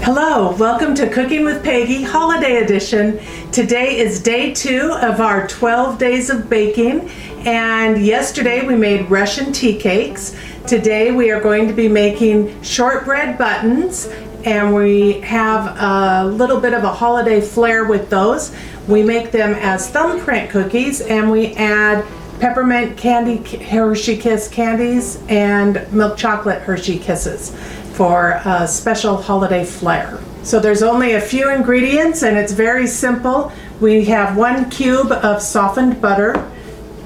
Hello, welcome to Cooking with Peggy Holiday Edition. Today is day 2 of our 12 days of baking, and yesterday we made Russian tea cakes. Today we are going to be making shortbread buttons, and we have a little bit of a holiday flair with those. We make them as thumbprint cookies, and we add peppermint candy Hershey Kiss candies and milk chocolate Hershey Kisses for a special holiday flair. So there's only a few ingredients and it's very simple. We have 1 cube of softened butter,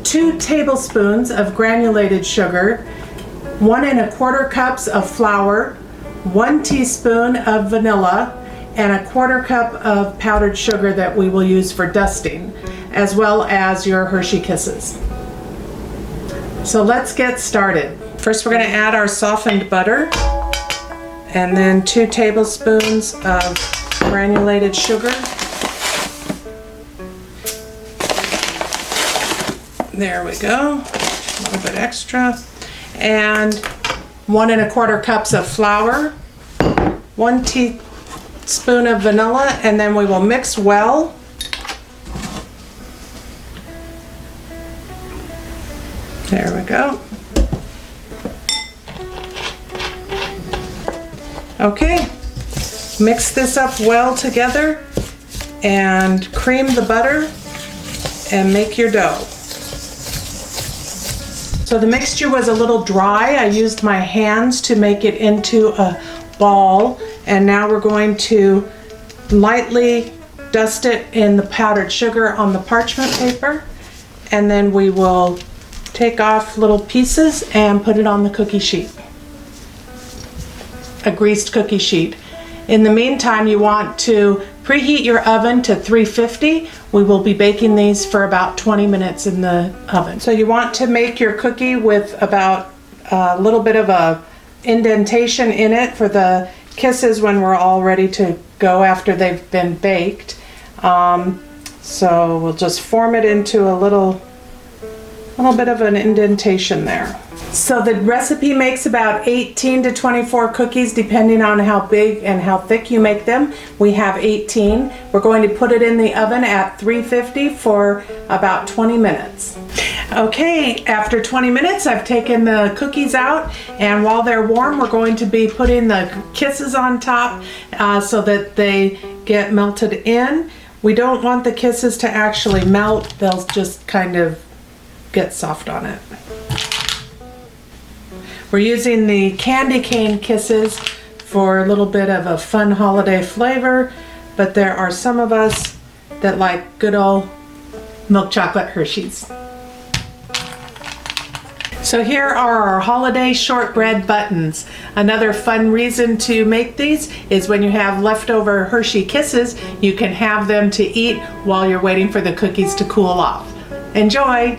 2 tablespoons of granulated sugar, 1 1/4 cups of flour, 1 teaspoon of vanilla, and 1/4 cup of powdered sugar that we will use for dusting, as well as your Hershey Kisses. So let's get started. First we're going to add our softened butter, and then 2 tablespoons of granulated sugar. There we go, a little bit extra. And 1 1/4 cups of flour, 1 teaspoon of vanilla, and then we will mix well. There we go. Okay, mix this up well together and cream the butter and make your dough. So the mixture was a little dry. I used my hands to make it into a ball, and now we're going to lightly dust it in the powdered sugar on the parchment paper, and then we will take off little pieces and put it on the cookie sheet. A greased cookie sheet. In the meantime, you want to preheat your oven to 350. We will be baking these for about 20 minutes in the oven. So you want to make your cookie with about a little bit of a indentation in it for the kisses when we're all ready to go after they've been baked. So we'll just form it into a little bit of an indentation there. So the recipe makes about 18 to 24 cookies depending on how big and how thick you make them. We have 18. We're going to put it in the oven at 350 for about 20 minutes. Okay, after 20 minutes I've taken the cookies out, and while they're warm we're going to be putting the kisses on top so that they get melted in. We don't want the kisses to actually melt, they'll just kind of get soft on it. We're using the candy cane kisses for a little bit of a fun holiday flavor, but there are some of us that like good old milk chocolate Hershey's. So here are our holiday shortbread buttons. Another fun reason to make these is when you have leftover Hershey Kisses, you can have them to eat while you're waiting for the cookies to cool off. Enjoy!